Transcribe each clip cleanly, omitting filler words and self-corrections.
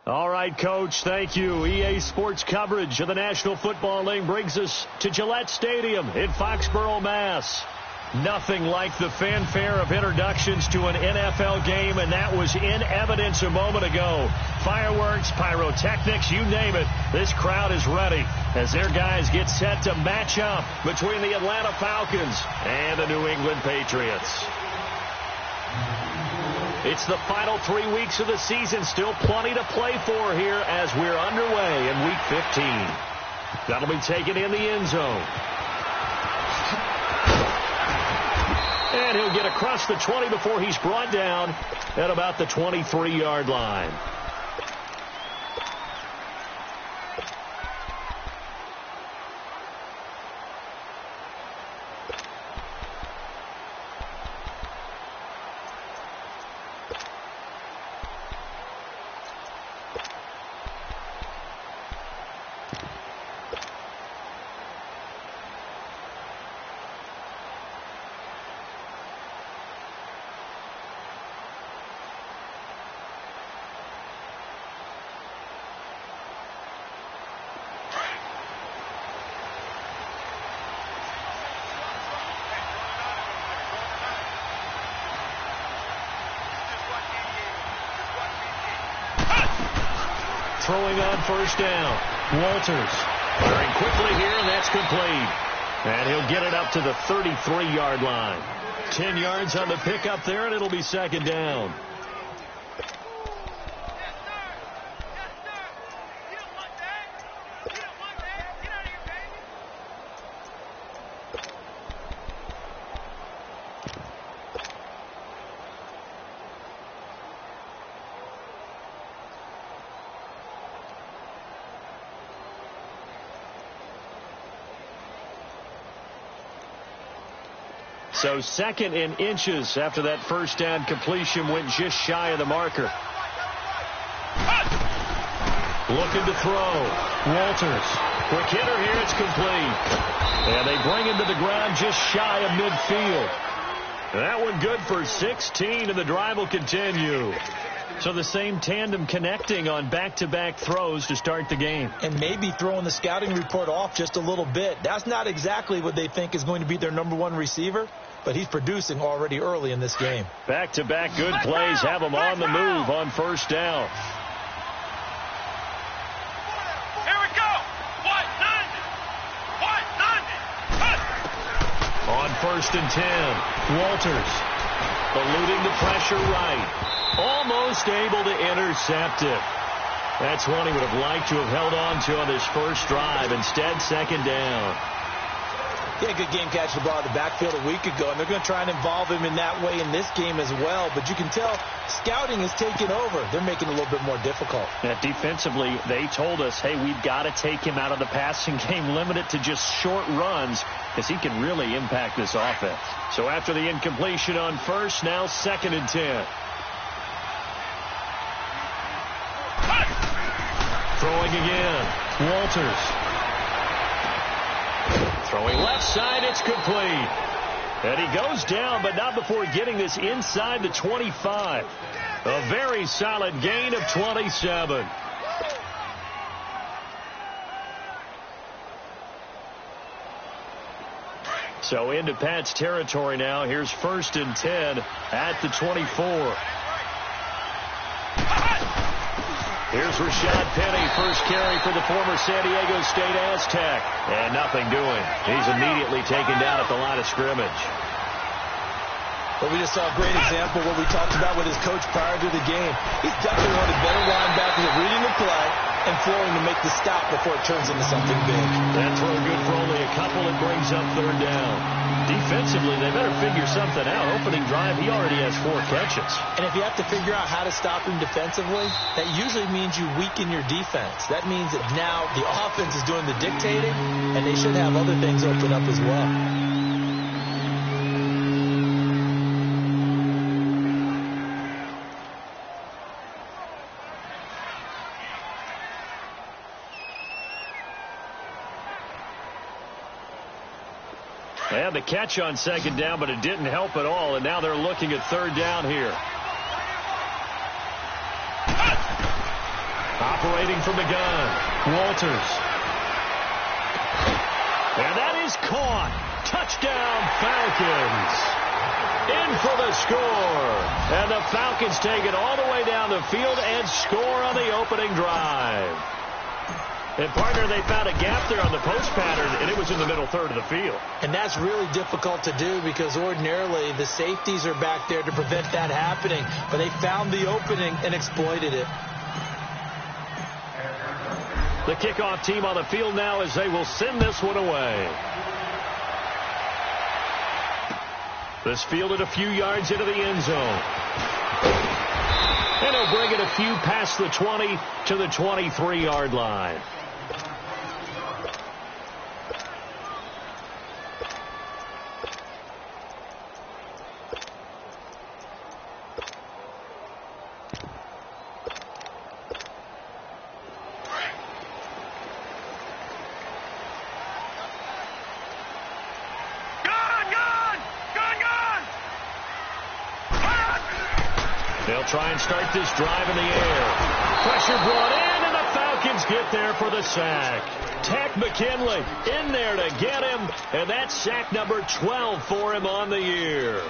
All right, Coach, thank you. EA Sports coverage of the National Football League brings us to Gillette Stadium in Foxborough, Mass. Nothing like the fanfare of introductions to an NFL game, and that was in evidence a moment ago. Fireworks, pyrotechnics, you name it. This crowd is ready as their guys get set to match up between the Atlanta Falcons and the New England Patriots. It's the final 3 weeks of the season. Still plenty to play for here as we're underway in Week 15. That'll be taken in the end zone. And he'll get across the 20 before he's brought down at about the 23-yard line. Throwing on first down. Walters firing quickly here, and that's complete. And he'll get it up to the 33-yard line. 10 yards on the pickup there, and it'll be second down. So second in inches after that first down completion went just shy of the marker. Looking to throw. Walters. Quick hitter here. It's complete. And they bring him to the ground just shy of midfield. That one good for 16, and the drive will continue. So the same tandem connecting on back-to-back throws to start the game. And maybe throwing the scouting report off just a little bit. That's not exactly what they think is going to be their number one receiver, but he's producing already early in this game. Back-to-back good plays have him on the move on first down. Here we go. On first and 10, Walters eluding the pressure right. Almost able to intercept it. That's one he would have liked to have held on to on his first drive. Instead, second down. Yeah, good game catching the ball in the backfield a week ago, and they're going to try and involve him in that way in this game as well. But you can tell scouting is taking over. They're making it a little bit more difficult. Yeah, defensively, they told us, hey, we've got to take him out of the passing game, limit it to just short runs, because he can really impact this offense. So after the incompletion on first, now second and 10. Throwing again. Walters. Throwing left side, it's complete. And he goes down, but not before getting this inside the 25. A very solid gain of 27. So into Pat's territory now. Here's first and 10 at the 24. Here's Rashad Penny, first carry for the former San Diego State Aztec. And nothing doing. He's immediately taken down at the line of scrimmage. But we just saw a great example of what we talked about with his coach prior to the game. He's definitely one of the better linebackers at reading the play and flowing to make the stop before it turns into something big. That throw good for only a couple. It brings up third down. Defensively, they better figure something out. Opening drive, he already has 4 catches. And if you have to figure out how to stop him defensively, that usually means you weaken your defense. That means that now the offense is doing the dictating, and they should have other things open up as well. They had the catch on second down, but it didn't help at all, and now they're looking at third down here. Operating from the gun, Walters. And that is caught. Touchdown, Falcons. In for the score. And the Falcons take it all the way down the field and score on the opening drive. And, partner, they found a gap there on the post pattern, and it was in the middle third of the field. And that's really difficult to do because ordinarily the safeties are back there to prevent that happening. But they found the opening and exploited it. The kickoff team on the field now as they will send this one away. This fielded a few yards into the end zone. And he'll bring it a few past the 20 to the 23-yard line. They'll try and start this drive in the air. Pressure brought in, and the Falcons get there for the sack. Tack McKinley in there to get him, and that's sack number 12 for him on the year.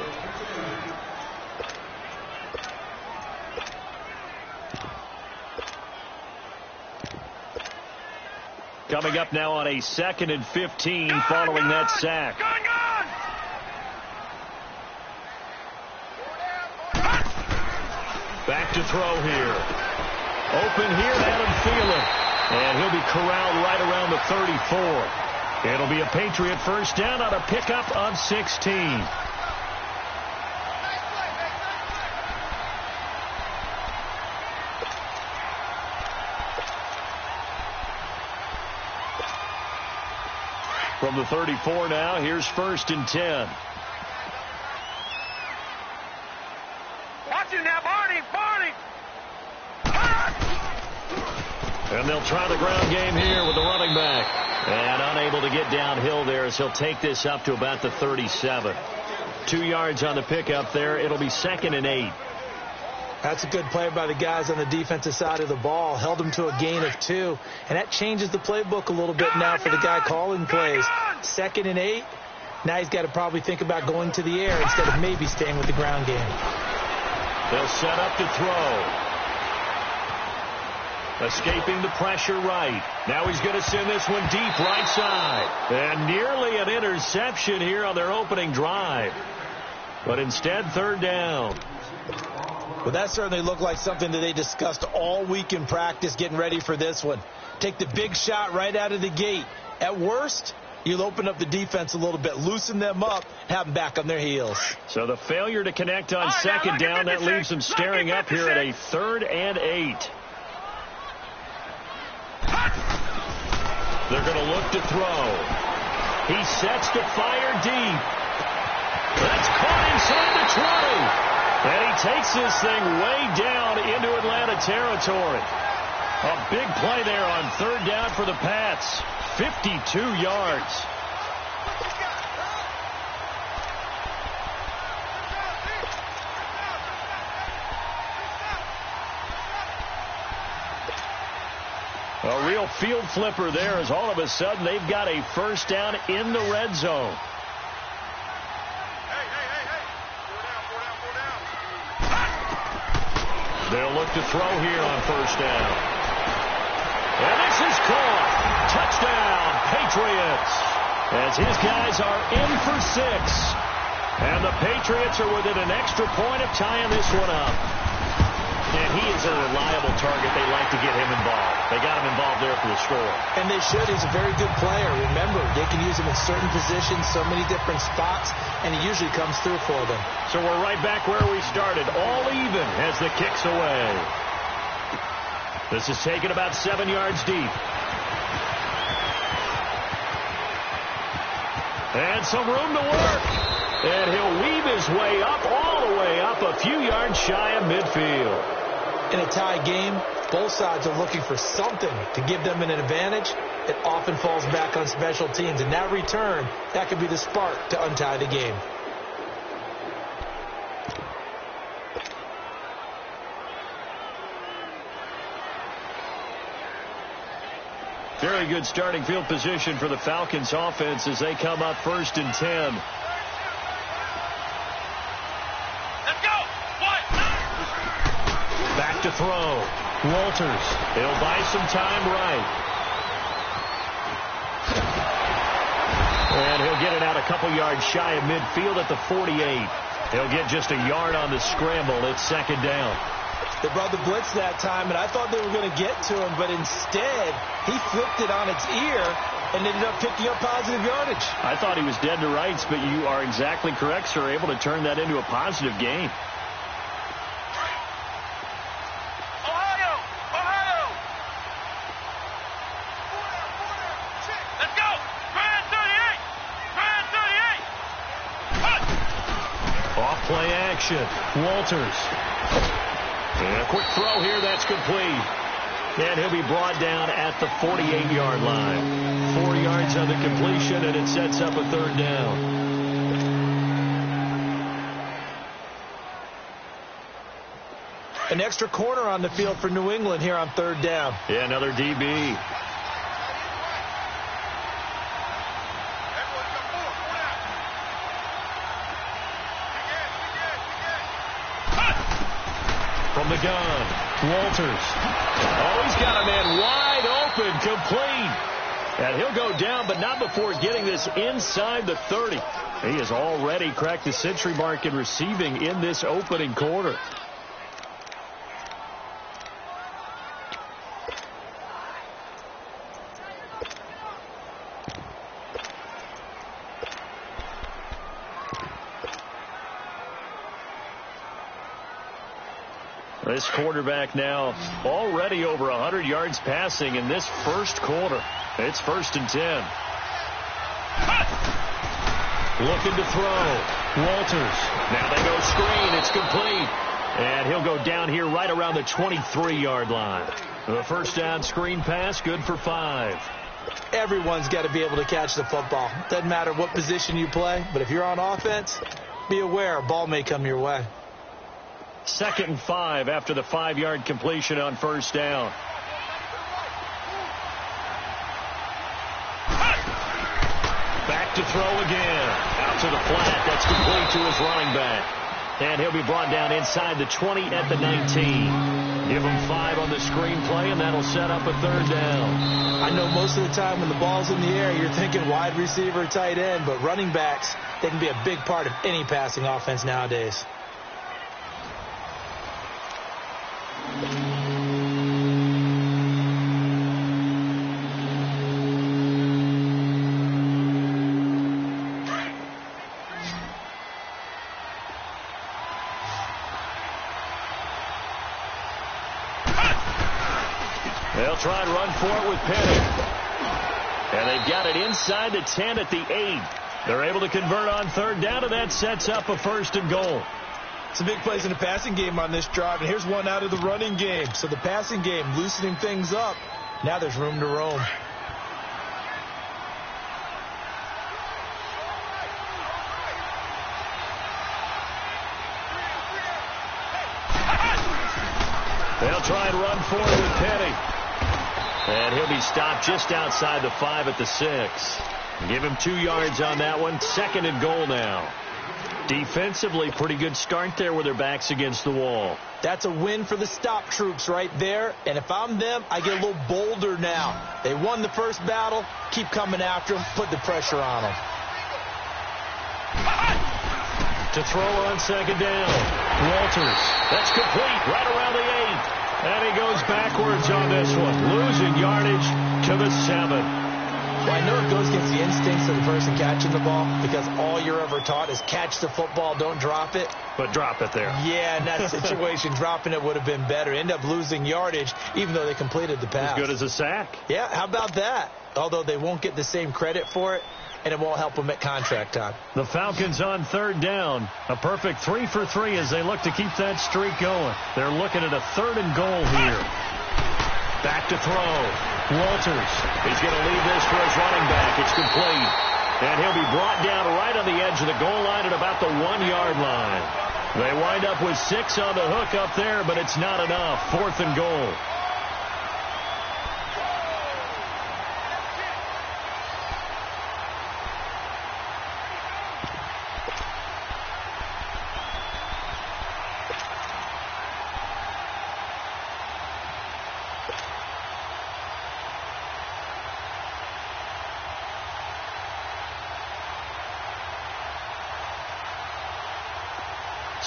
Coming up now on a 2nd and 15 following that sack. Back to throw here. Open here to Adam Thielen. And he'll be corralled right around the 34. It'll be a Patriot first down on a pickup of 16. From the 34 now, here's 1st and 10. Watch it now, Barney! And they'll try the ground game here with the running back. And unable to get downhill there as he'll take this up to about the 37. 2 yards on the pickup there. It'll be 2nd and 8. That's a good play by the guys on the defensive side of the ball. Held them to a gain of 2. And that changes the playbook a little bit now for the guy calling plays. 2nd and 8. Now he's got to probably think about going to the air instead of maybe staying with the ground game. They'll set up to throw. Escaping the pressure right. Now he's going to send this one deep right side. And nearly an interception here on their opening drive. But instead, 3rd down. Well, that certainly looked like something that they discussed all week in practice getting ready for this one. Take the big shot right out of the gate. At worst, you'll open up the defense a little bit, loosen them up, have them back on their heels. So the failure to connect on 2nd down, that leaves them staring up here at a 3rd and 8. They're going to look to throw. He sets to fire deep. That's caught inside the 20. And he takes this thing way down into Atlanta territory. A big play there on 3rd down for the Pats. 52 yards. A real field flipper there as all of a sudden they've got a first down in the red zone. They'll look to throw here on 1st down. And this is caught. Touchdown, Patriots. As his guys are in for 6. And the Patriots are within an extra point of tying this one up. And he is a reliable target. They like to get him involved. They got him involved there for the score. And they should. He's a very good player. Remember, they can use him in certain positions, so many different spots, and he usually comes through for them. So we're right back where we started, all even as the kick's away. This is taken about 7 yards deep. And some room to work. And he'll weave his way up, all the way up, a few yards shy of midfield. In a tie game, both sides are looking for something to give them an advantage. It often falls back on special teams. And that return, that could be the spark to untie the game. Very good starting field position for the Falcons offense as they come up 1st and 10. Let's go. Back to throw. Walters. He'll buy some time right. And he'll get it out a couple yards shy of midfield at the 48. He'll get just a yard on the scramble. It's 2nd down. They brought the blitz that time, and I thought they were going to get to him, but instead he flipped it on its ear and ended up picking up positive yardage. I thought he was dead to rights, but you are exactly correct, sir. Able to turn that into a positive gain. Let's go. Grand 38. Off play action. Walters. And a quick throw here. That's complete. And he'll be brought down at the 48-yard line. 4 yards on the completion, and it sets up a 3rd down. An extra corner on the field for New England here on 3rd down. Yeah, another DB. From the gun, Walters. Oh, he's got a man wide open, complete. And he'll go down, but not before getting this inside the 30. He has already cracked the century mark in receiving in this opening quarter. This quarterback now already over 100 yards passing in this first quarter. It's 1st and 10. Looking to throw. Walters. Now they go screen. It's complete. And he'll go down here right around the 23-yard line. The first down screen pass, good for 5. Everyone's got to be able to catch the football. Doesn't matter what position you play, but if you're on offense, be aware a ball may come your way. 2nd and 5 after the 5-yard completion on first down. Back to throw again. Out to the flat. That's complete to his running back. And he'll be brought down inside the 20 at the 19. Give him 5 on the screen play, and that'll set up a 3rd down. I know most of the time when the ball's in the air, you're thinking wide receiver, tight end, but running backs, they can be a big part of any passing offense nowadays. They'll try and run for it with Penny. And they've got it inside the 10 at the 8. They're able to convert on 3rd down, and that sets up a 1st and goal. Some big plays in the passing game on this drive, and here's one out of the running game. So the passing game loosening things up. Now there's room to roam. They'll try and run for it with Penny. And he'll be stopped just outside the 5 at the 6. Give him 2 yards on that one. 2nd and goal now. Defensively, pretty good start there with their backs against the wall. That's a win for the stop troops right there. And if I'm them, I get a little bolder now. They won the first battle. Keep coming after them. Put the pressure on them. To throw on 2nd down. Walters. That's complete right around the 8. And he goes backwards on this one. Losing yardage to the 7. Well, I know it goes against the instincts of the person catching the ball because all you're ever taught is catch the football, don't drop it. But drop it there. Yeah, in that situation, dropping it would have been better. End up losing yardage even though they completed the pass. As good as a sack. Yeah, how about that? Although they won't get the same credit for it, and it won't help them at contract time. The Falcons on 3rd down. A perfect 3 for 3 as they look to keep that streak going. They're looking at a 3rd and goal here. Back to throw. Walters. He's going to leave this for his running back. It's complete. And he'll be brought down right on the edge of the goal line at about the 1-yard line. They wind up with 6 on the hook up there, but it's not enough. 4th and goal.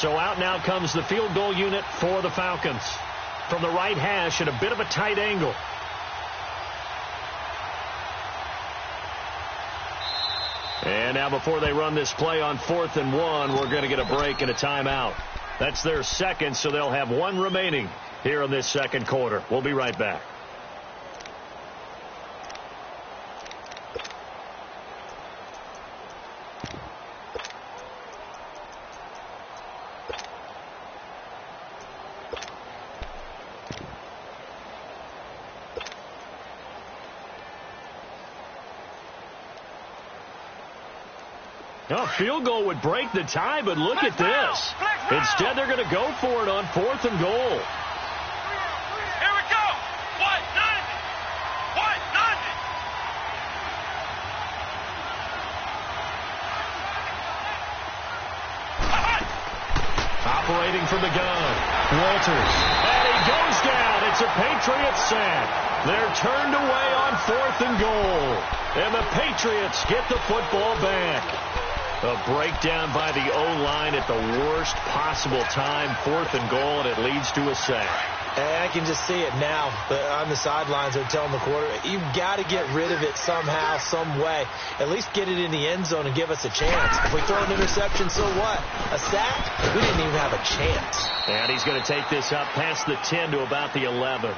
So out now comes the field goal unit for the Falcons. From the right hash at a bit of a tight angle. And now before they run this play on 4th and 1, we're going to get a break and a timeout. That's their second, so they'll have one remaining here in this second quarter. We'll be right back. No, field goal would break the tie, but look at this. Instead, they're going to go for it on 4th and goal. Here we go. White 90. Operating from the gun, Walters. And he goes down. It's a Patriots sack. They're turned away on 4th and goal. And the Patriots get the football back. A breakdown by the O-line at the worst possible time. 4th and goal, and it leads to a sack. And I can just see it now. On the sidelines, they're telling the quarterback, you've got to get rid of it somehow, some way. At least get it in the end zone and give us a chance. If we throw an interception, so what? A sack? We didn't even have a chance. And he's going to take this up past the 10 to about the 11.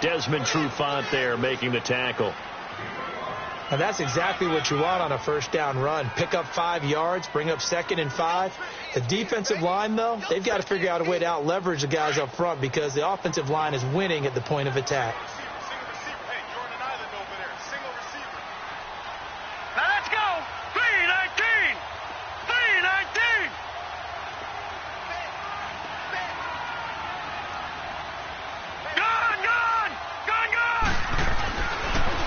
Desmond Trufant there making the tackle. And that's exactly what you want on a first down run. Pick up 5 yards, bring up 2nd and 5. The defensive line, though, they've got to figure out a way to out-leverage the guys up front because the offensive line is winning at the point of attack. Now let's go. 319. 319.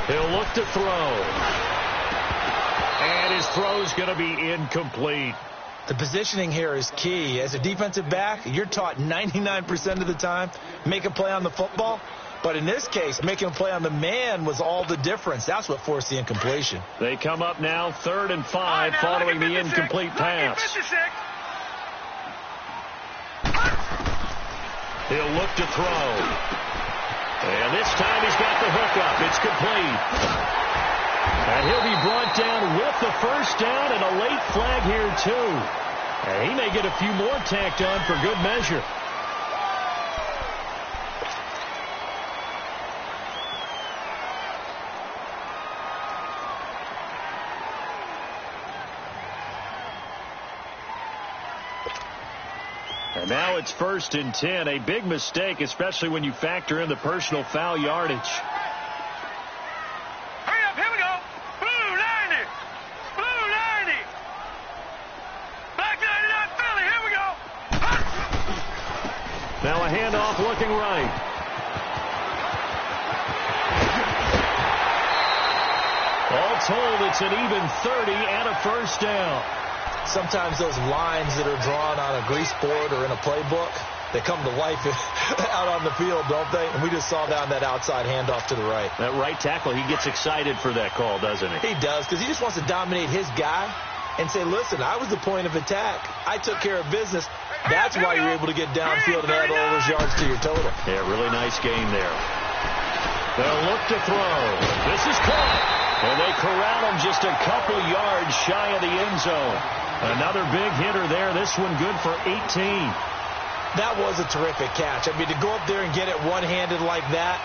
He'll look to throw. And his throw's going to be incomplete. The positioning here is key. As a defensive back, you're taught 99% of the time, make a play on the football. But in this case, making a play on the man was all the difference. That's what forced the incompletion. They come up now 3rd and 5 following the incomplete pass. He'll look to throw. And this time he's got the hook up. It's complete. And he'll be brought down with the first down and a late flag here, too. And he may get a few more tacked on for good measure. And now it's 1st and 10. A big mistake, especially when you factor in the personal foul yardage. Hurry up, here we go. Blue 90. Blue 90. Black 99 Philly, here we go. Now a handoff looking right. All told, it's an even 30 and a first down. Sometimes those lines that are drawn on a grease board or in a playbook, they come to life out on the field, don't they? And we just saw down that outside handoff to the right. That right tackle, he gets excited for that call, doesn't he? He does, because he just wants to dominate his guy and say, listen, I was the point of attack. I took care of business. That's why you're able to get downfield and add all those yards to your total. Yeah, really nice game there. They'll look to throw. This is caught. And they corral him just a couple yards shy of the end zone. Another big hitter there. This one good for 18. That was a terrific catch. I mean, to go up there and get it one-handed like that,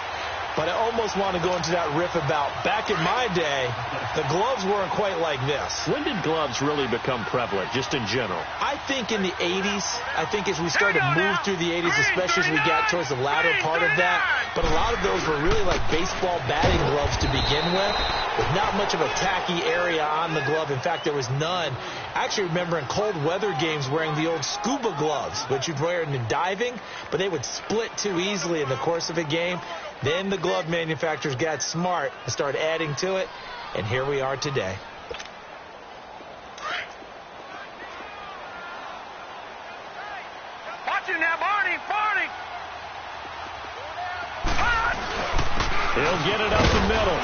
but I almost want to go into that riff about back in my day, the gloves weren't quite like this. When did gloves really become prevalent, just in general? I think in the 80s. I think as we started to move through the 80s, especially as we got towards the latter part of that. But a lot of those were really like baseball batting gloves to begin with not much of a tacky area on the glove. In fact, there was none. I actually remember in cold weather games wearing the old scuba gloves, which you'd wear in diving, but they would split too easily in the course of a game. Then the glove manufacturers got smart and started adding to it, and here we are today. Watch him now, Barney. Barney. He'll get it up the middle.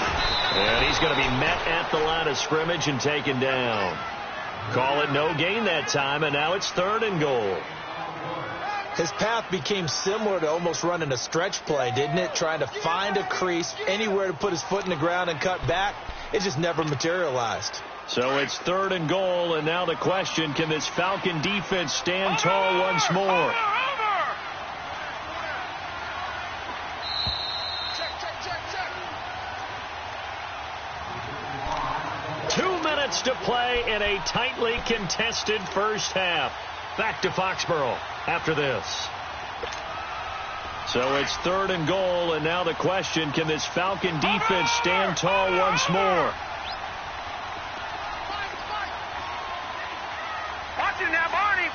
And he's going to be met at the line of scrimmage and taken down. Call it no gain that time, and now it's 3rd and goal. His path became similar to almost running a stretch play, didn't it? Trying to find a crease, anywhere to put his foot in the ground and cut back. It just never materialized. So it's 3rd and goal, and now the question, can this Falcon defense stand tall once more? To play in a tightly contested first half. Back to Foxborough after this. So it's 3rd and goal, and now the question, can this Falcon defense stand tall once more? Watch it now, Barney.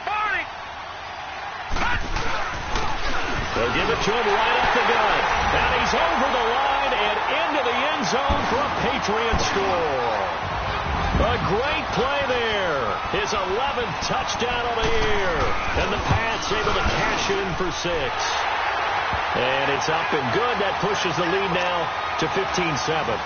They'll give it to him right up the gut. And he's over the line and into the end zone for a Patriot score. A great play there. His 11th touchdown of the year. And the Pats able to cash in for 6. And it's up and good. That pushes the lead now to 15-7.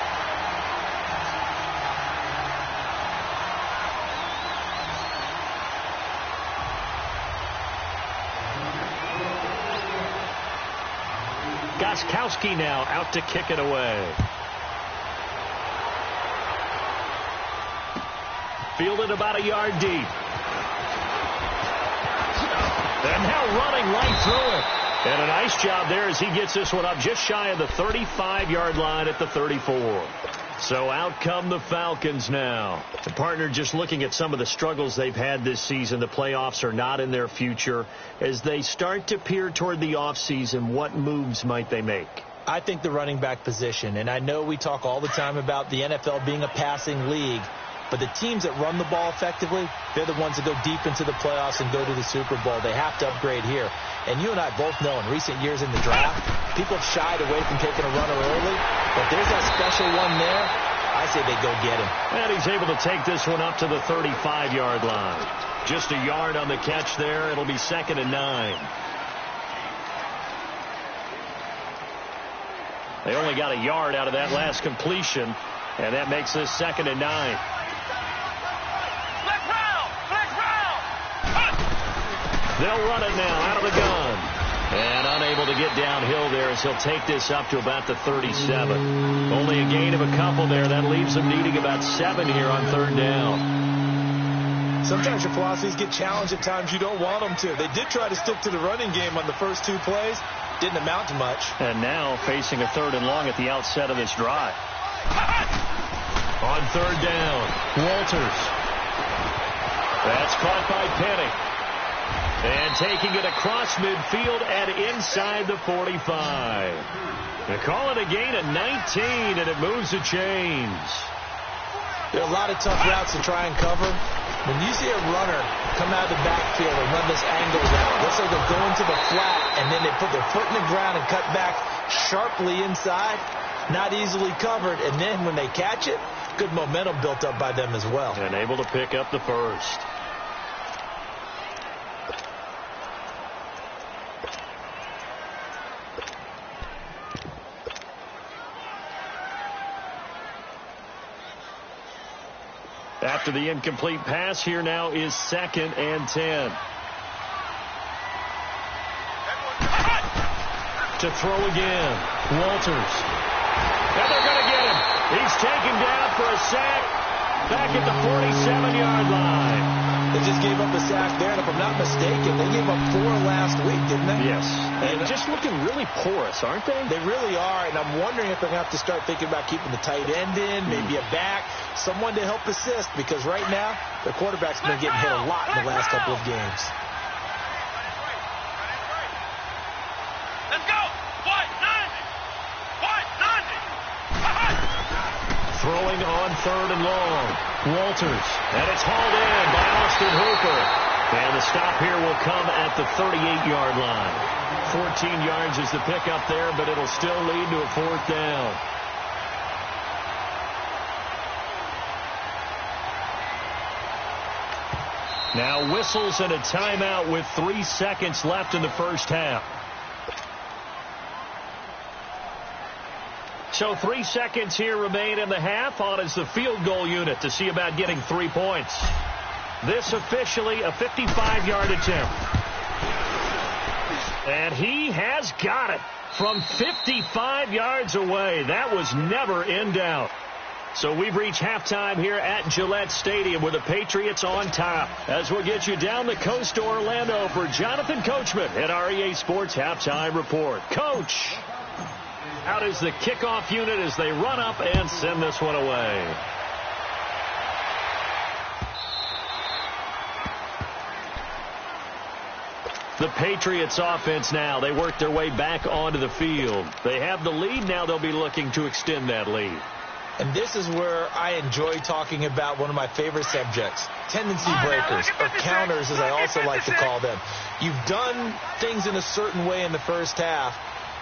Gostkowski now out to kick it away. Fielded about a yard deep. And now running right through it. And a nice job there as he gets this one up just shy of the 35-yard line at the 34. So out come the Falcons now. The partner, just looking at some of the struggles they've had this season, the playoffs are not in their future. As they start to peer toward the offseason, what moves might they make? I think the running back position, and I know we talk all the time about the NFL being a passing league, but the teams that run the ball effectively, they're the ones that go deep into the playoffs and go to the Super Bowl. They have to upgrade here. And you and I both know in recent years in the draft, people have shied away from taking a runner early. But there's that special one there. I say they go get him. And he's able to take this one up to the 35-yard line. Just a yard on the catch there. It'll be 2nd and 9. They only got a yard out of that last completion, and that makes this 2nd and 9. They'll run it now out of the gun. And unable to get downhill there as he'll take this up to about the 37. Only a gain of a couple there. That leaves them needing about 7 here on 3rd down. Sometimes your philosophies get challenged at times you don't want them to. They did try to stick to the running game on the first 2 plays. Didn't amount to much. And now facing a 3rd and long at the outset of this drive. On 3rd down, Walters. That's caught by Penny. And taking it across midfield and inside the 45. They call it a gain of 19, and it moves the chains. There are a lot of tough routes to try and cover. When you see a runner come out of the backfield and run this angle route, looks like they're going to the flat, and then they put their foot in the ground and cut back sharply inside. Not easily covered, and then when they catch it, good momentum built up by them as well. And able to pick up the first. After the incomplete pass, here now is 2nd and 10. To throw again, Walters. And they're going to get him. He's taken down for a sack back at the 47-yard line. They just gave up a sack there, and if I'm not mistaken, they gave up 4 last week, didn't they? Yes. And just looking really porous, aren't they? They really are, and I'm wondering if they're going to have to start thinking about keeping the tight end in, maybe a back, someone to help assist, because right now, their quarterback's been getting hit a lot in the last couple of games. Let's go! White 90! Throwing on 3rd and long. Walters. And it's hauled in by Austin Hooper. And the stop here will come at the 38-yard line. 14 yards is the pickup there, but it'll still lead to a 4th down. Now whistles and a timeout with 3 seconds left in the first half. So 3 seconds here remain in the half. On is the field goal unit to see about getting 3 points. This officially a 55-yard attempt. And he has got it from 55 yards away. That was never in doubt. So we've reached halftime here at Gillette Stadium with the Patriots on top. As we'll get you down the coast to Orlando for Jonathan Coachman at our EA Sports Halftime Report. Coach, out is the kickoff unit as they run up and send this one away. The Patriots offense now. They work their way back onto the field. They have the lead. Now they'll be looking to extend that lead. And this is where I enjoy talking about one of my favorite subjects, tendency breakers, or counters as I also like to call them. You've done things in a certain way in the first half,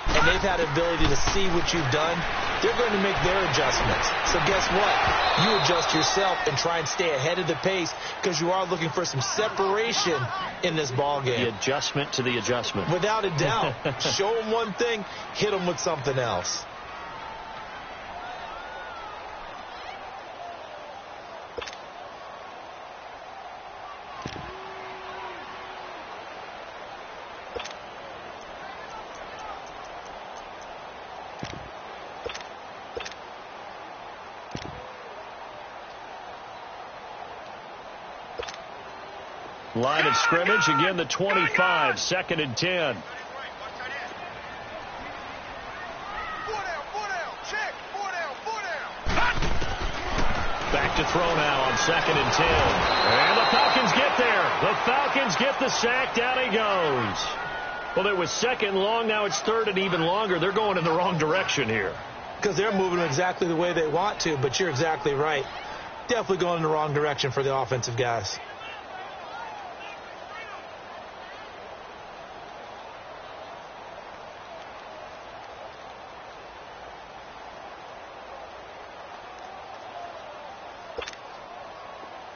and they've had the ability to see what you've done. They're going to make their adjustments. So guess what? You adjust yourself and try and stay ahead of the pace because you are looking for some separation in this ball game. The adjustment to the adjustment. Without a doubt. Show them one thing, hit them with something else. Line of scrimmage, again the 25, 2nd and 10. Back to throw now on 2nd and 10. And the Falcons get there. The Falcons get the sack. Down he goes. Well, it was 2nd long. Now it's 3rd and even longer. They're going in the wrong direction here. Because they're moving exactly the way they want to, but you're exactly right. Definitely going in the wrong direction for the offensive guys.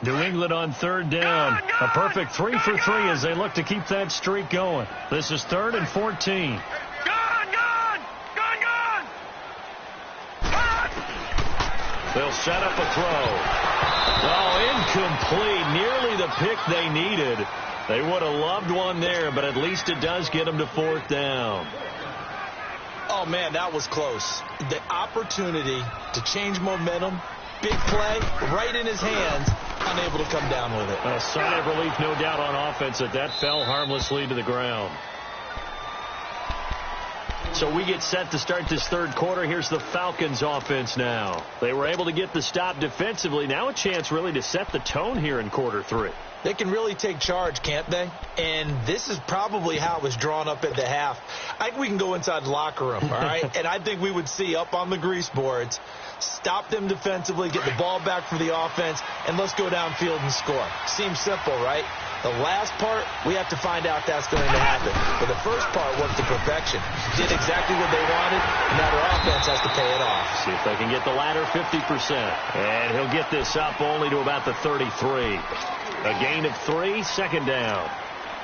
New England on 3rd down. A perfect 3 for 3 as they look to keep that streak going. This is 3rd and 14. They'll set up a throw. Oh, incomplete. Nearly the pick they needed. They would have loved one there, but at least it does get them to 4th down. Oh, man, that was close. The opportunity to change momentum, big play, right in his hands, unable to come down with it. A sigh of relief, no doubt, on offense that fell harmlessly to the ground. So we get set to start this 3rd quarter. Here's the Falcons offense now. They were able to get the stop defensively. Now a chance really to set the tone here in quarter 3. They can really take charge, can't they? And this is probably how it was drawn up at the half. I think we can go inside the locker room, all right? And I think we would see up on the grease boards, stop them defensively, get the ball back for the offense, and let's go downfield and score. Seems simple, right? The last part, we have to find out that's going to happen. But the first part worked to perfection. Did exactly what they wanted, and now their offense has to pay it off. See if they can get the latter 50%. And he'll get this up only to about the 33. A gain of 3, 2nd down.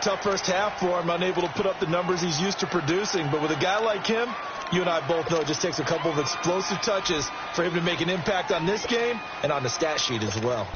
Tough first half for him, unable to put up the numbers he's used to producing. But with a guy like him, you and I both know it just takes a couple of explosive touches for him to make an impact on this game and on the stat sheet as well.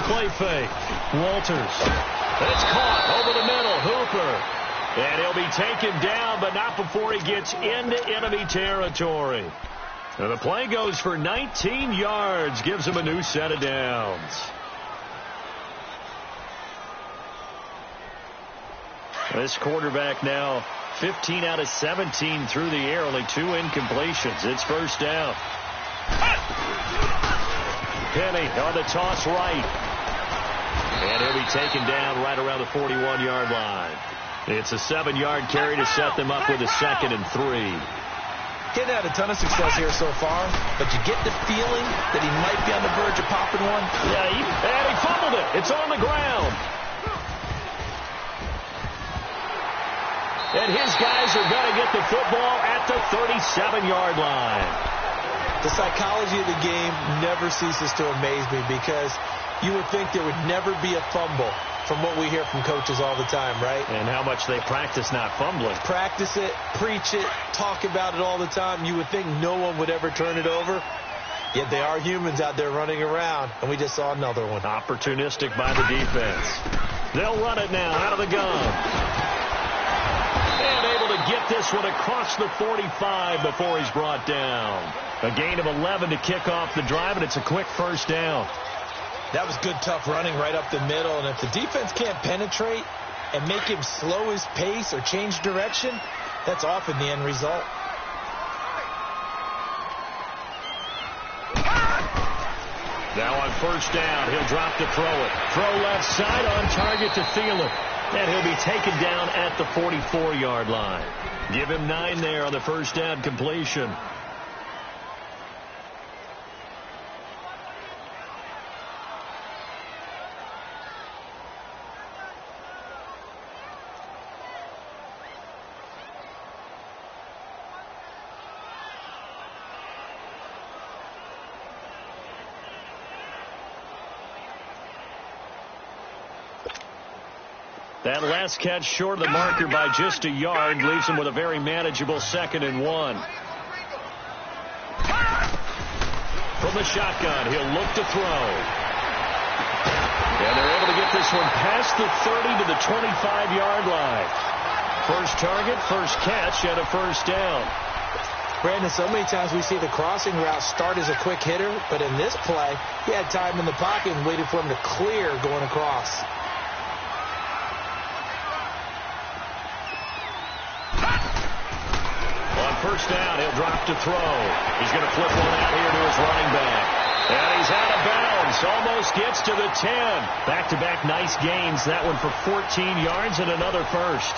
Play fake. Walters. It's caught over the middle. Hooper. And he'll be taken down, but not before he gets into enemy territory. And the play goes for 19 yards. Gives him a new set of downs. This quarterback now 15 out of 17 through the air. Only 2 incompletions. It's 1st down. Penny on the toss right. And he'll be taken down right around the 41-yard line. It's a 7-yard carry to set them up with a 2nd and 3. He hadn't had a ton of success here so far, but you get the feeling that he might be on the verge of popping one. Yeah, and he fumbled it. It's on the ground. And his guys are going to get the football at the 37-yard line. The psychology of the game never ceases to amaze me because You would think there would never be a fumble from what we hear from coaches all the time, right? And how much they practice not fumbling. Practice it, preach it, talk about it all the time. You would think no one would ever turn it over. Yet they are humans out there running around, and we just saw another one. Opportunistic by the defense. They'll run it now out of the gun. And able to get this one across the 45 before he's brought down. A gain of 11 to kick off the drive, and it's a quick first down. That was good, tough running right up the middle, and if the defense can't penetrate and make him slow his pace or change direction, that's often the end result. Now on first down, he'll drop to throw it. Throw left side on target to Thielen. And he'll be taken down at the 44-yard line. Give him 9 there on the first down completion. That last catch short of the marker by just a yard leaves him with a very manageable 2nd and 1. From the shotgun, he'll look to throw. And they're able to get this one past the 30 to the 25-yard line. First target, first catch, and a first down. Brandon, so many times we see the crossing route start as a quick hitter, but in this play, he had time in the pocket and waited for him to clear going across. First down, he'll drop to throw. He's going to flip one out here to his running back. And he's out of bounds. Almost gets to the 10. Back-to-back nice gains. That one for 14 yards and another first.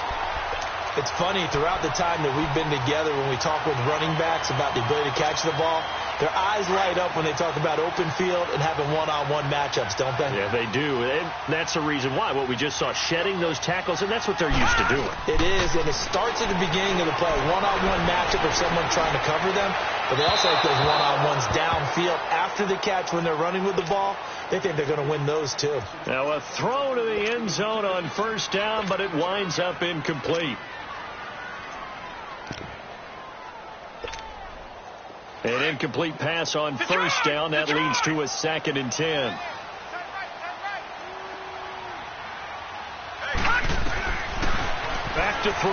It's funny, throughout the time that we've been together, when we talk with running backs about the ability to catch the ball, their eyes light up when they talk about open field and having one-on-one matchups, don't they? Yeah, they do. And that's the reason why. What we just saw, shedding those tackles, and that's what they're used to doing. It is, and it starts at the beginning of the play. One-on-one matchup of someone trying to cover them, but they also like those one-on-ones downfield after the catch when they're running with the ball. They think they're going to win those, too. Now a throw to the end zone on first down, but it winds up incomplete. An incomplete pass on first down. That leads to a 2nd and 10. Back to throw.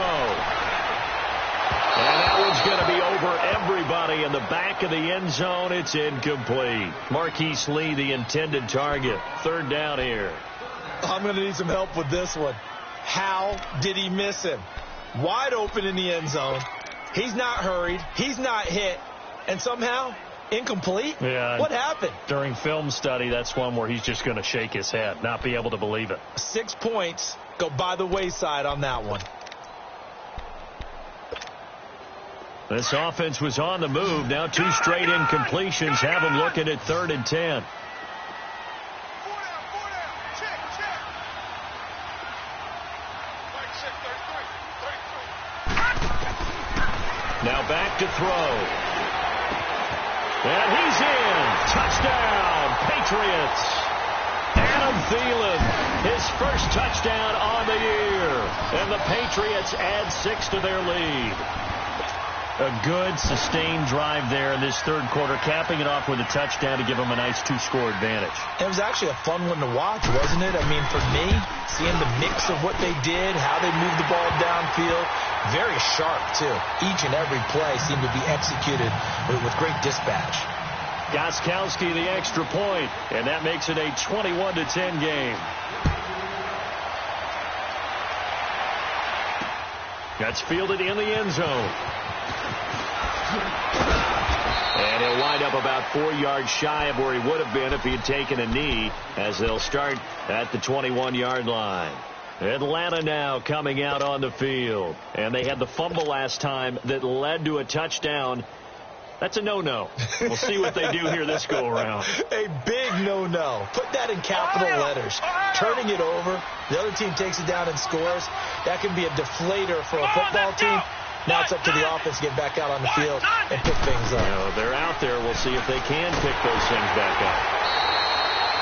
And that one's going to be over everybody in the back of the end zone. It's incomplete. Marquise Lee, the intended target. 3rd down here. I'm going to need some help with this one. How did he miss him? Wide open in the end zone. He's not hurried. He's not hit. And somehow, incomplete? Yeah. What happened? During film study, that's one where he's just going to shake his head, not be able to believe it. 6 points go by the wayside on that one. This offense was on the move. Now 2 straight incompletions have him looking at 3rd and 10. Now back to throw. And he's in. Touchdown, Patriots. Adam Thielen, his first touchdown on the year. And the Patriots add 6 to their lead. A good, sustained drive there in this 3rd quarter, capping it off with a touchdown to give them a nice 2-score advantage. It was actually a fun one to watch, wasn't it? I mean, for me, seeing the mix of what they did, how they moved the ball downfield, very sharp, too. Each and every play seemed to be executed with great dispatch. Gostkowski the extra point, and that makes it a 21-10 game. That's fielded in the end zone. And he'll wind up about 4 yards shy of where he would have been if he had taken a knee, as they'll start at the 21-yard line. Atlanta now coming out on the field. And they had the fumble last time that led to a touchdown. That's a no-no. We'll see what they do here this go-around. A big no-no. Put that in capital letters. Turning it over, the other team takes it down and scores. That can be a deflator for a football team. Now it's up to the offense to get back out on the field and pick things up. You know, they're out there. We'll see if they can pick those things back up.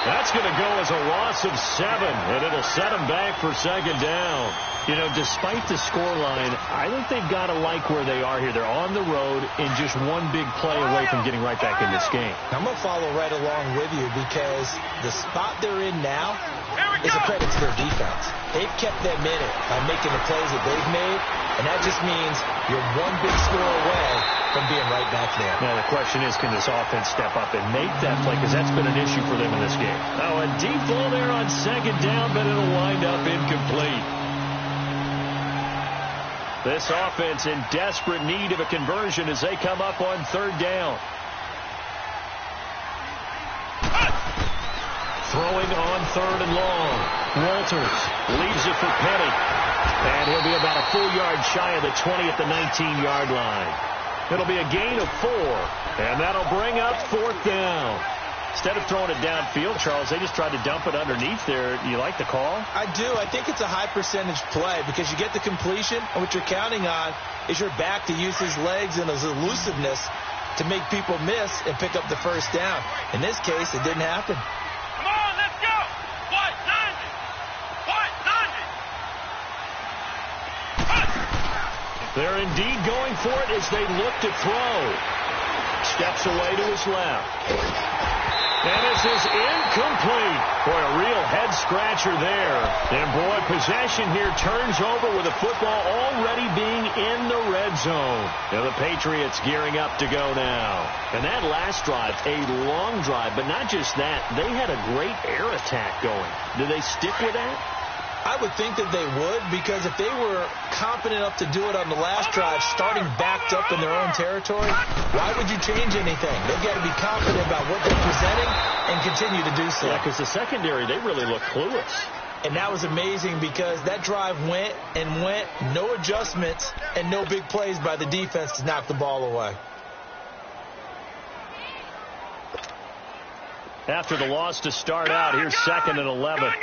That's going to go as a loss of 7, and it'll set them back for second down. You know, despite the scoreline, I think they've got to like where they are here. They're on the road and just one big play away from getting right back in this game. I'm going to follow right along with you because the spot they're in now is a credit to their defense. They've kept them in it by making the plays that they've made, and that just means you're one big score away from being right back there. Now, the question is, can this offense step up and make that play? Because that's been an issue for them in this game. Oh, a deep ball there on second down, but it'll wind up incomplete. This offense in desperate need of a conversion as they come up on third down. Throwing on third and long. Walters leaves it for Petty. And he'll be about a full yard shy of the 20 at the 19-yard line. It'll be a gain of 4. And that'll bring up fourth down. Instead of throwing it downfield, Charles, they just tried to dump it underneath there. You like the call? I do. I think it's a high percentage play because you get the completion, and what you're counting on is your back to use his legs and his elusiveness to make people miss and pick up the first down. In this case, it didn't happen. Come on, let's go. What? 90. What? 90. They're indeed going for it as they look to throw. Steps away to his left. And this is incomplete. Boy, a real head-scratcher there. And, boy, possession here turns over with the football already being in the red zone. Now the Patriots gearing up to go now. And that last drive, a long drive, but not just that. They had a great air attack going. Do they stick with that? I would think that they would, because if they were confident enough to do it on the last drive, starting backed up in their own territory, why would you change anything? They've got to be confident about what they're presenting and continue to do so. Yeah, because the secondary, they really look clueless. And that was amazing because that drive went and went, no adjustments, and no big plays by the defense to knock the ball away. After the loss to start out, here's second and 11.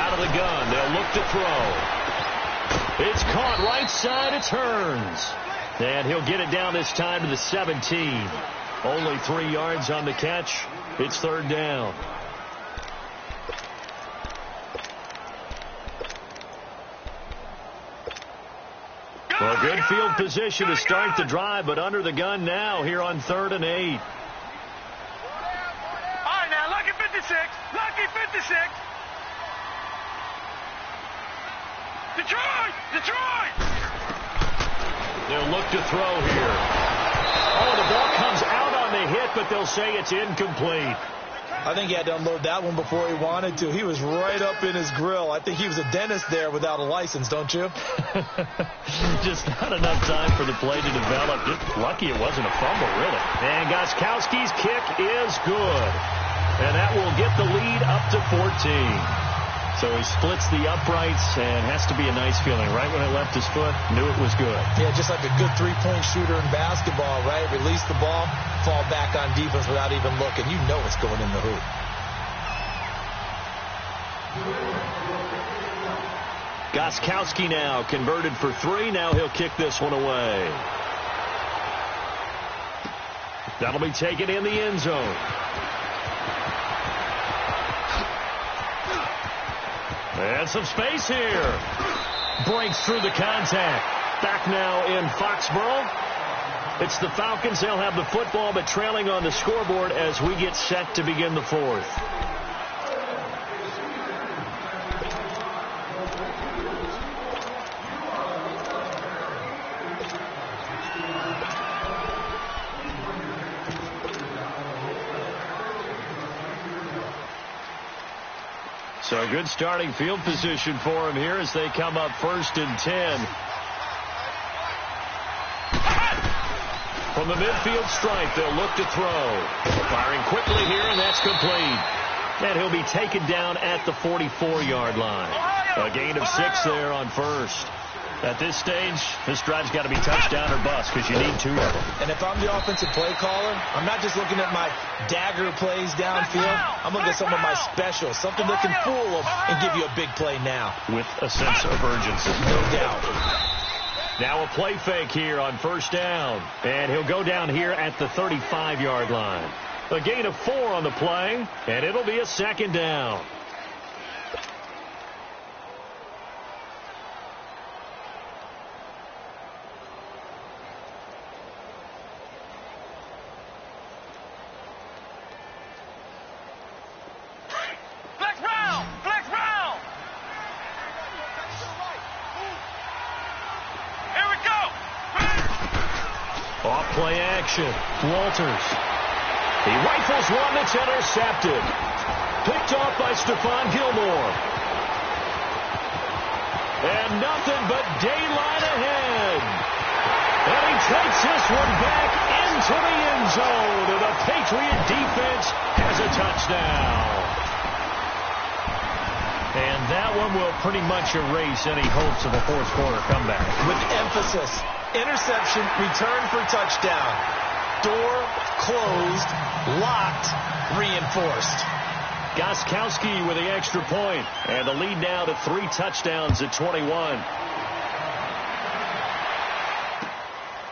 Out of the gun, they'll look to throw. It's caught right side, it turns. And he'll get it down this time to the 17. Only 3 yards on the catch. It's third down. Well, good field position to start the drive, but under the gun now here on 3rd and 8. All right, now, lucky 56. Lucky 56. Detroit! Detroit! They'll look to throw here. Oh, the ball comes out on the hit, but they'll say it's incomplete. I think he had to unload that one before he wanted to. He was right up in his grill. I think he was a dentist there without a license, don't you? Just not enough time for the play to develop. Just lucky it wasn't a fumble, really. And Gostkowski's kick is good. And that will get the lead up to 14. So he splits the uprights and has to be a nice feeling. Right when it left his foot, knew it was good. Yeah, just like a good three-point shooter in basketball, right? Release the ball, fall back on defense without even looking. You know it's going in the hoop. Gostkowski now converted for 3. Now he'll kick this one away. That'll be taken in the end zone. And some space here. Breaks through the contact. Back now in Foxborough. It's the Falcons. They'll have the football, but trailing on the scoreboard as we get set to begin the 4th. So a good starting field position for him here as they come up 1st and 10. From the midfield stripe, they'll look to throw. Firing quickly here, and that's complete. And he'll be taken down at the 44-yard line. A gain of 6 there on 1st. At this stage, this drive's got to be touchdown or bust because you need 2 of them. And if I'm the offensive play caller, I'm not just looking at my dagger plays downfield. I'm looking at some of my specials, something that can fool them and give you a big play now. With a sense of urgency. No doubt. Now a play fake here on first down. And he'll go down here at the 35-yard line. A gain of 4 on the play, and it'll be a second down. Play action. Walters. He rifles one that's intercepted. Picked off by Stephon Gilmore. And nothing but daylight ahead. And he takes this one back into the end zone. And the Patriot defense has a touchdown. And that one will pretty much erase any hopes of a fourth quarter comeback. With emphasis. Interception, return for touchdown. Door closed, locked, reinforced. Gostkowski with the extra point, and the lead now to 3 touchdowns at 21.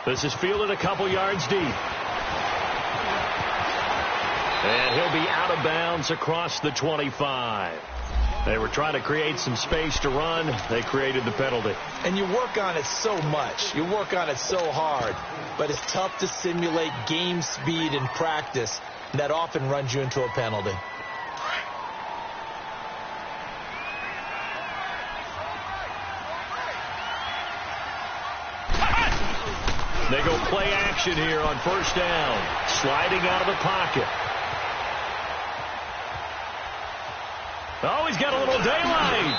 This is fielded a couple yards deep. And he'll be out of bounds across the 25. They were trying to create some space to run. They created the penalty. And you work on it so much. You work on it so hard. But it's tough to simulate game speed in practice. And that often runs you into a penalty. They go play action here on first down. Sliding out of the pocket. Oh, he's got a little daylight.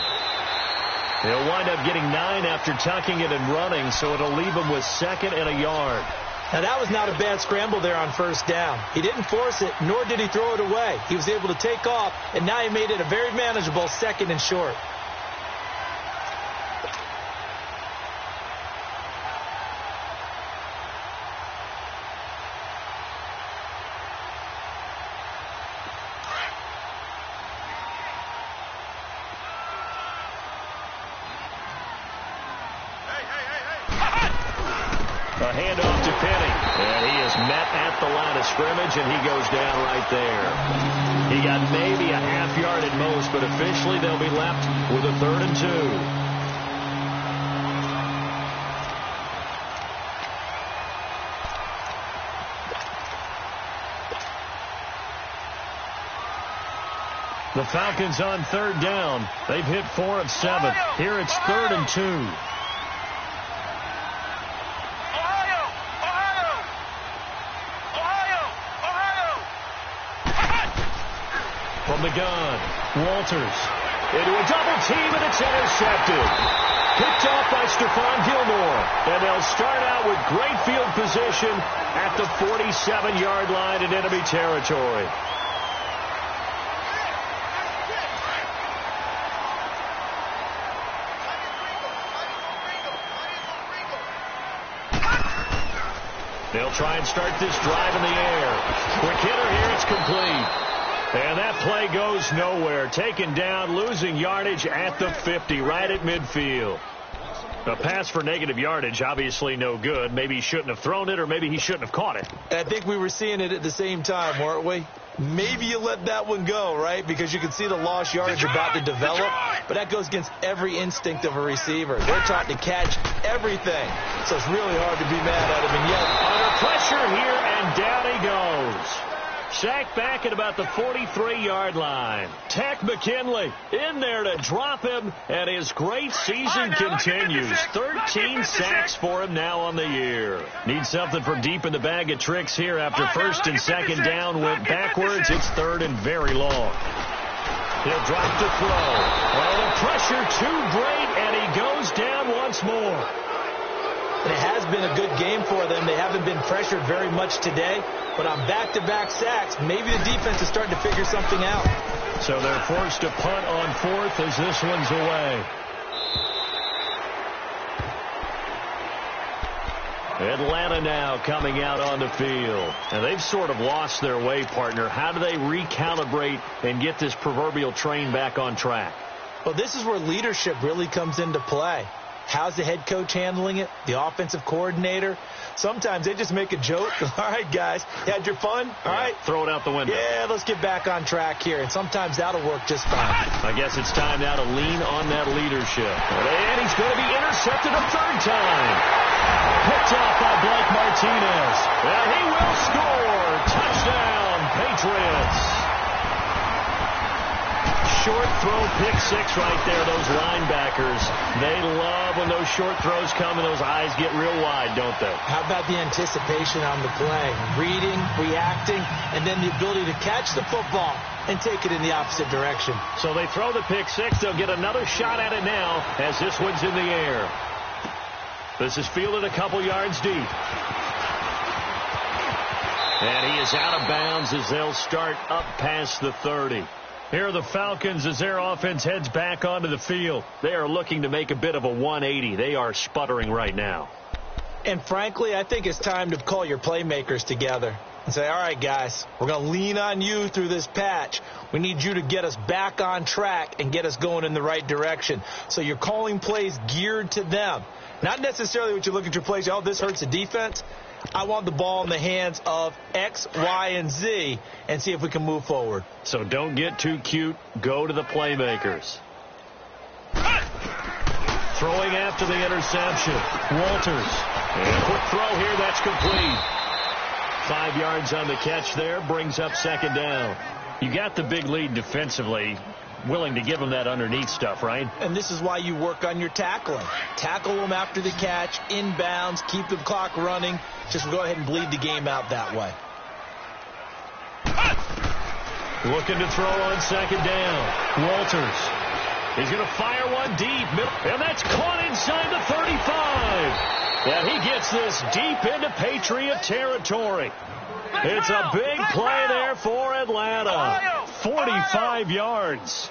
He'll wind up getting 9 after tucking it and running, so it'll leave him with 2nd and a yard. Now, that was not a bad scramble there on first down. He didn't force it, nor did he throw it away. He was able to take off, and now he made it a very manageable 2nd and short. A handoff to Penny, and he is met at the line of scrimmage, and he goes down right there. He got maybe a half yard at most, but officially they'll be left with a 3rd and 2. The Falcons on 3rd down. They've hit 4 of 7. Here it's 3rd and 2. From the gun, Walters into a double team, and it's intercepted. Picked off by Stephon Gilmore. And they'll start out with great field position at the 47-yard line in enemy territory. They'll try and start this drive in the air. Quick hitter here, it's complete. And that play goes nowhere. Taken down, losing yardage at the 50, right at midfield. A pass for negative yardage, obviously no good. Maybe he shouldn't have thrown it, or maybe he shouldn't have caught it. I think we were seeing it at the same time, weren't we? Maybe you let that one go, right? Because you can see the lost yardage about to develop. But that goes against every instinct of a receiver. They're taught to catch everything. So it's really hard to be mad at him. And yet, under pressure here, and down he goes. Sacked back at about the 43-yard line. Tech McKinley in there to drop him, and his great season continues. 13 sacks for him now on the year. Needs something from deep in the bag of tricks here after 1st and 2nd down went backwards. It's 3rd and very long. He'll drop to throw. Oh, the pressure too great, and he goes down once more. And it has been a good game for them. They haven't been pressured very much today. But on back-to-back sacks, maybe the defense is starting to figure something out. So they're forced to punt on 4th as this one's away. Atlanta now coming out on the field. And they've sort of lost their way, partner. How do they recalibrate and get this proverbial train back on track? Well, this is where leadership really comes into play. How's the head coach handling it? The offensive coordinator? Sometimes they just make a joke. All right, guys, you had your fun? All right. Throw it out the window. Yeah, let's get back on track here. And sometimes that'll work just fine. I guess it's time now to lean on that leadership. And he's going to be intercepted a third time. Picked off by Blake Martinez. And he will score. Touchdown, Patriots. Short throw, pick six right there. Those linebackers, they love when those short throws come and those eyes get real wide, don't they? How about the anticipation on the play? Reading, reacting, and then the ability to catch the football and take it in the opposite direction. So they throw the pick six. They'll get another shot at it now as this one's in the air. This is fielded a couple yards deep. And he is out of bounds as they'll start up past the 30. Here are the Falcons as their offense heads back onto the field. They are looking to make a bit of a 180. They are sputtering right now. And frankly, I think it's time to call your playmakers together and say, all right, guys, we're going to lean on you through this patch. We need you to get us back on track and get us going in the right direction. So you're calling plays geared to them. Not necessarily what you look at your plays, oh, this hurts the defense. I want the ball in the hands of X, Y, and Z and see if we can move forward. So don't get too cute. Go to the playmakers. Throwing after the interception. Walters. And a quick throw here. That's complete. 5 yards on the catch there. Brings up second down. You got the big lead defensively. Willing to give them that underneath stuff, right? And this is why you work on your tackling. Tackle them after the catch, inbounds, keep the clock running. Just go ahead and bleed the game out that way. Looking to throw on second down. Walters. He's going to fire one deep. And that's caught inside the 35. And he gets this deep into Patriot territory. It's a big play there for Atlanta. 45 yards.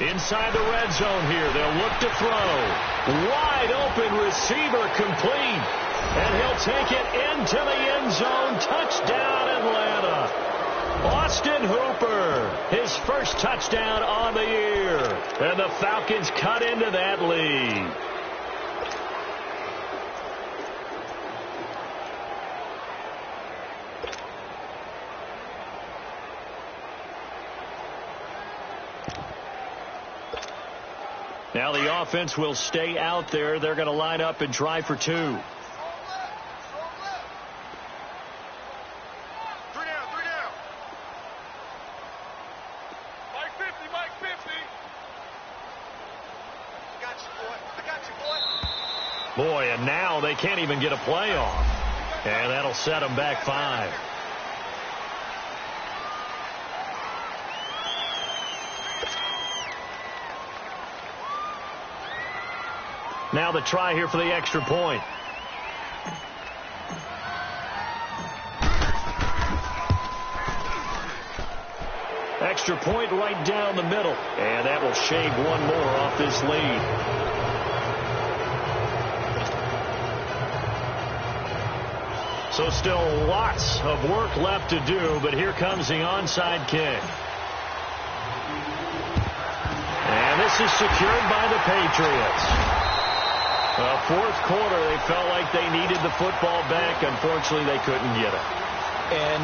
Inside the red zone here. They'll look to throw. Wide open receiver complete. And he'll take it into the end zone. Touchdown, Atlanta. Austin Hooper, his first touchdown on the year. And the Falcons cut into that lead. Now the offense will stay out there. They're going to line up and try for two. 3 down. Mike 50, Mike 50. I got you, boy. Boy, and now they can't even get a play off. And that'll set them back 5. Now the try here for the extra point. Extra point right down the middle. And that will shave one more off this lead. So still lots of work left to do, but here comes the onside kick. And this is secured by the Patriots. Well, fourth quarter, they felt like they needed the football back. Unfortunately, they couldn't get it. And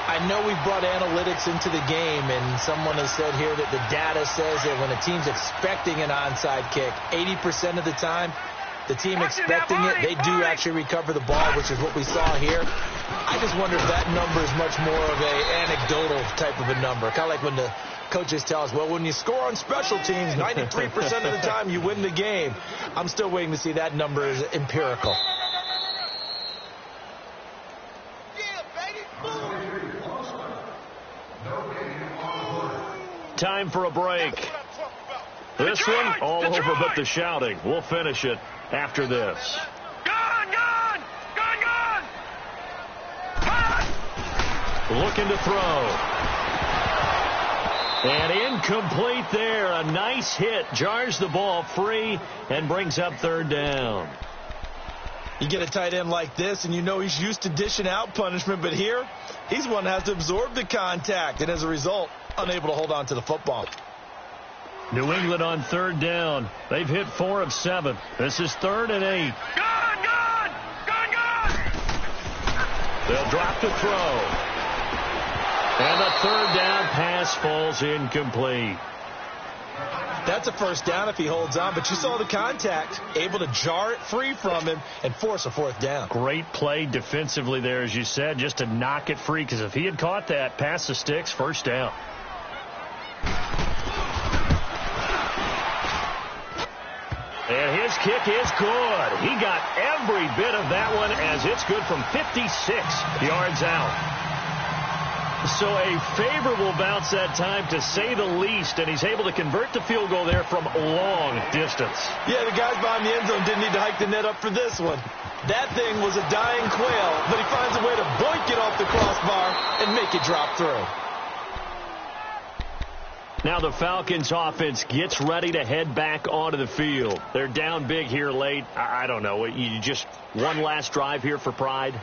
I know we brought analytics into the game, and someone has said here that the data says that when a team's expecting an onside kick, 80% of the time, the team expecting it, they do actually recover the ball, which is what we saw here. I just wonder if that number is much more of an anecdotal type of a number. Kind of like when the coaches tell us, well, when you score on special teams, 93% of the time you win the game. I'm still waiting to see that number is empirical. Time for a break. This one, all over but the shouting. We'll finish it after this. Looking to throw. And incomplete there. A nice hit. Jars the ball free and brings up third down. You get a tight end like this, and you know he's used to dishing out punishment, but here, he's one that has to absorb the contact, and as a result, unable to hold on to the football. New England on third down. They've hit 4 of 7. This is 3rd and 8. Gone, gone! Gone, gone! They'll drop to throw. And the third down pass falls incomplete. That's a first down if he holds on, but you saw the contact, able to jar it free from him and force a 4th down. Great play defensively there, as you said, just to knock it free, because if he had caught that, pass the sticks, first down. And his kick is good. He got every bit of that one as it's good from 56 yards out. So a favorable bounce that time, to say the least, and he's able to convert the field goal there from long distance. Yeah, the guys behind the end zone didn't need to hike the net up for this one. That thing was a dying quail, but he finds a way to boink it off the crossbar and make it drop through. Now the Falcons offense gets ready to head back onto the field. They're down big here late. I don't know. You just one last drive here for pride?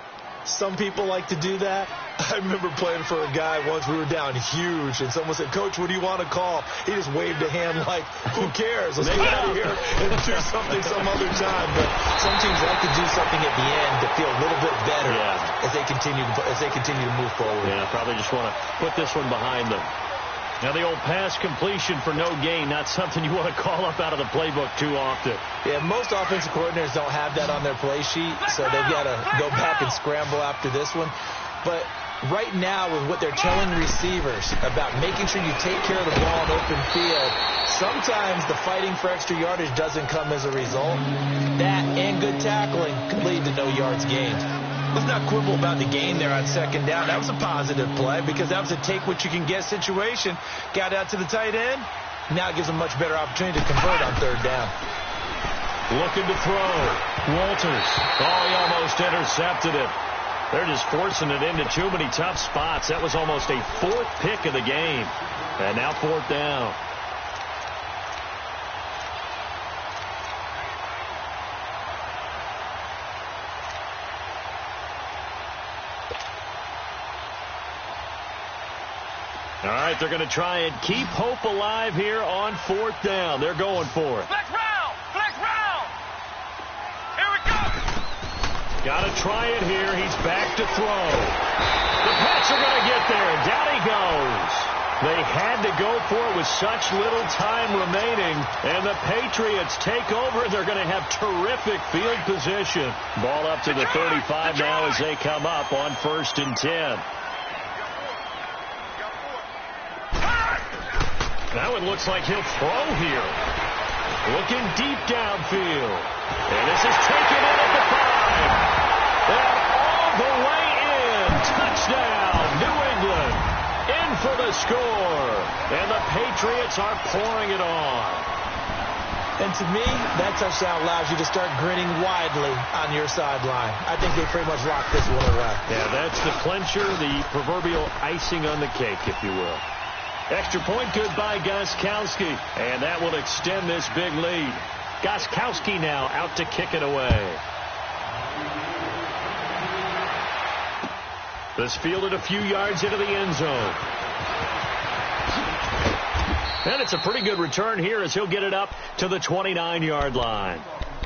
Some people like to do that. I remember playing for a guy once. We were down huge, and someone said, "Coach, what do you want to call?" He just waved a hand like, "Who cares? Let's get out of here and do something some other time." But some teams like to do something at the end to feel a little bit better as they continue to move forward. Yeah, probably just want to put this one behind them. Now the old pass completion for no gain, not something you want to call up out of the playbook too often. Yeah, most offensive coordinators don't have that on their play sheet, so they've got to go back and scramble after this one. But right now, with what they're telling receivers about making sure you take care of the ball in open field, sometimes the fighting for extra yardage doesn't come as a result. That and good tackling could lead to no yards gained. Let's not quibble about the gain there on 2nd down. That was a positive play because that was a take-what-you-can-get situation. Got out to the tight end. Now it gives them a much better opportunity to convert on 3rd down. Looking to throw. Walters. Oh, he almost intercepted it. They're just forcing it into too many tough spots. That was almost a 4th pick of the game. And now 4th down. All right, they're going to try and keep hope alive here on 4th down. They're going for it. Flex round! Flex round! Here we go! Got to try it here. He's back to throw. The Pats are going to get there. Down he goes. They had to go for it with such little time remaining. And the Patriots take over. They're going to have terrific field position. Ball up to the 35 now as they come up on 1st and 10. Now it looks like he'll throw here. Looking deep downfield. And this is taken in at the 5. And all the way in. Touchdown, New England. In for the score. And the Patriots are pouring it on. And to me, that touchdown allows you to start grinning widely on your sideline. I think they pretty much locked this one away. Yeah, that's the clincher, the proverbial icing on the cake, if you will. Extra point good by Gostkowski, and that will extend this big lead. Gostkowski now out to kick it away. This fielded a few yards into the end zone. And it's a pretty good return here as he'll get it up to the 29-yard line.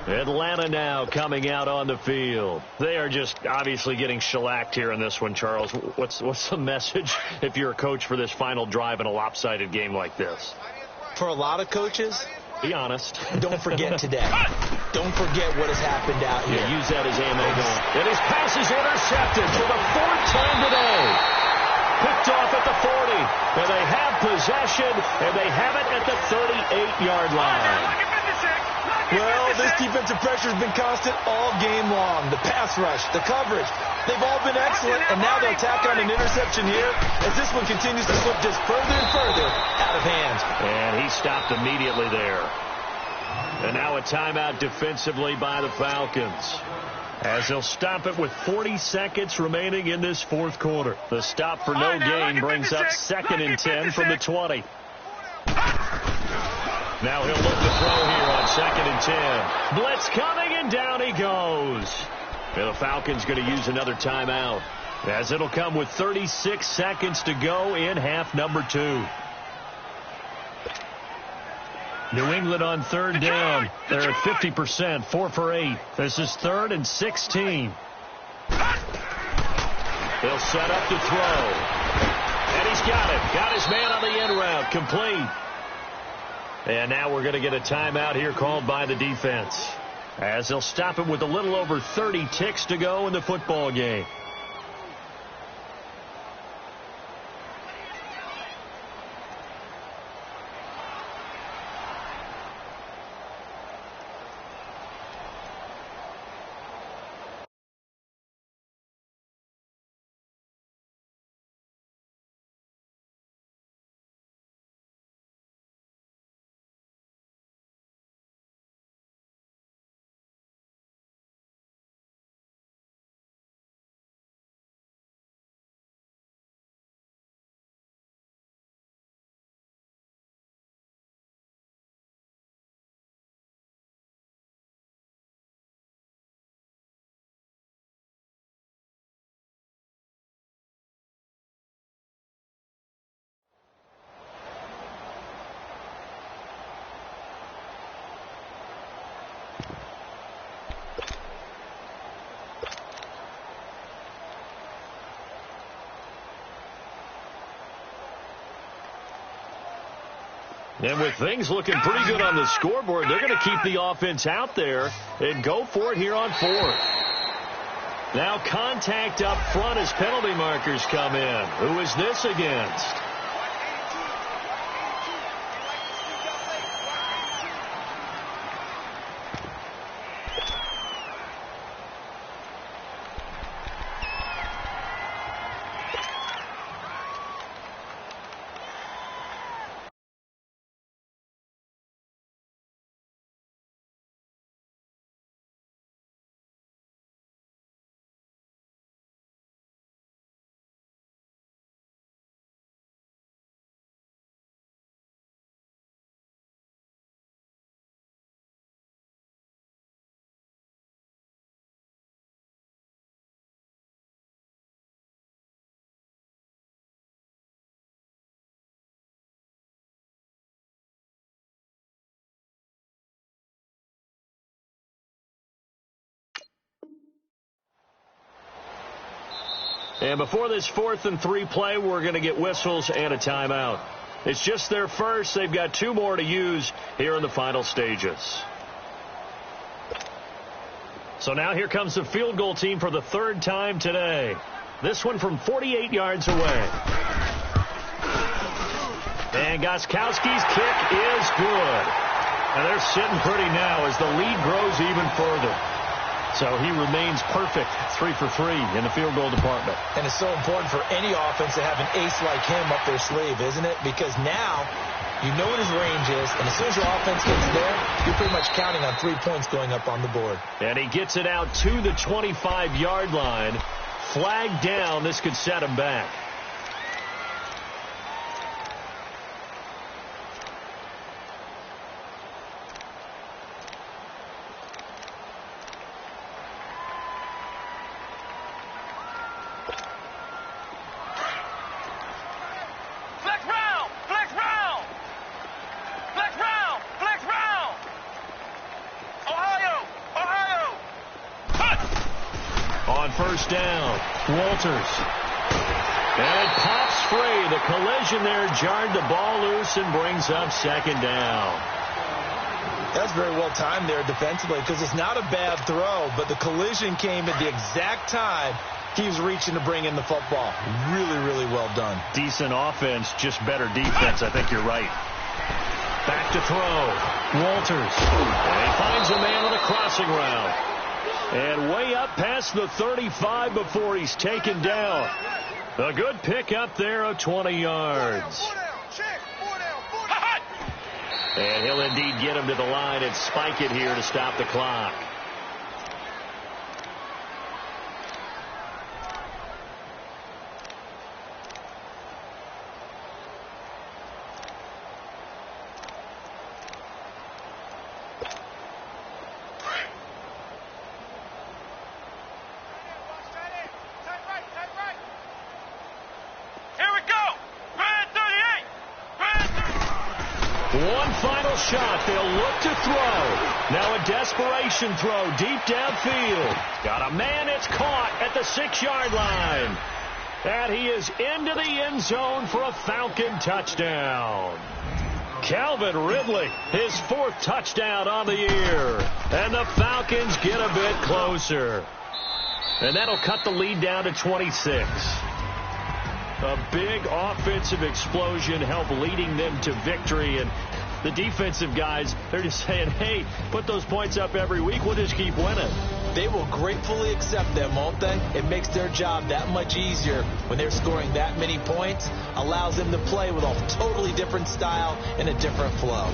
Atlanta now coming out on the field. They are just obviously getting shellacked here in this one, Charles. What's the message if you're a coach for this final drive in a lopsided game like this? For a lot of coaches, be honest. Don't forget today. Don't forget what has happened out here. Yeah, use that as ammo going. And his pass is intercepted for the 4th time today. Picked off at the 40. And they have possession, and they have it at the 38-yard line. Well, this defensive pressure has been constant all game long. The pass rush, the coverage, they've all been excellent, and now they'll tack on an interception here as this one continues to slip just further and further out of hand. And he stopped immediately there. And now a timeout defensively by the Falcons, as they'll stop it with 40 seconds remaining in this 4th quarter. The stop for no gain brings up 2nd and 10 from the 20. Now he'll look to throw here on 2nd and 10. Blitz coming, and down he goes. And the Falcons going to use another timeout, as it'll come with 36 seconds to go in half number 2. New England on 3rd down. They're at 50%, 4 for 8. This is 3rd and 16. He'll set up to throw. And he's got it. Got his man on the end route. Complete. And now we're going to get a timeout here called by the defense, as they'll stop it with a little over 30 ticks to go in the football game. And with things looking pretty good on the scoreboard, they're going to keep the offense out there and go for it here on 4th. Now contact up front as penalty markers come in. Who is this against? And before this 4th and 3 play, we're going to get whistles and a timeout. It's just their first. They've got 2 more to use here in the final stages. So now here comes the field goal team for the 3rd time today. This one from 48 yards away. And Gostkowski's kick is good. And they're sitting pretty now as the lead grows even further. So he remains perfect, 3 for 3 in the field goal department. And it's so important for any offense to have an ace like him up their sleeve, isn't it? Because now you know what his range is, and as soon as your offense gets there, you're pretty much counting on 3 points going up on the board. And he gets it out to the 25-yard line. Flag down. This could set him back. First down, Walters. And it pops free. The collision there jarred the ball loose and brings up 2nd down. That's very well timed there defensively, because it's not a bad throw, but the collision came at the exact time he was reaching to bring in the football. Really, really well done. Decent offense, just better defense. I think you're right. Back to throw. Walters. And he finds a man on a crossing route. And way up past the 35 before he's taken down. A good pickup there of 20 yards. And he'll indeed get him to the line and spike it here to stop the clock. One final shot. They'll look to throw. Now a desperation throw deep downfield. Got a man. It's caught at the 6-yard line. And he is into the end zone for a Falcon touchdown. Calvin Ridley, his 4th touchdown on the year. And the Falcons get a bit closer. And that'll cut the lead down to 26. A big offensive explosion helped leading them to victory. And the defensive guys, they're just saying, hey, put those points up every week. We'll just keep winning. They will gratefully accept them, won't they? It makes their job that much easier when they're scoring that many points. Allows them to play with a totally different style and a different flow.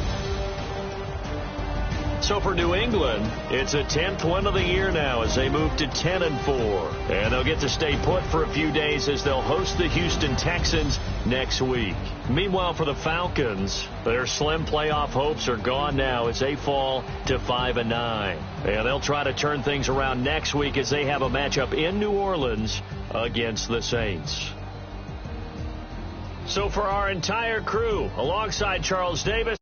So for New England, it's a 10th win of the year now as they move to 10-4. And they'll get to stay put for a few days as they'll host the Houston Texans next week. Meanwhile, for the Falcons, their slim playoff hopes are gone now as they fall to 5-9. And they'll try to turn things around next week as they have a matchup in New Orleans against the Saints. So for our entire crew, alongside Charles Davis,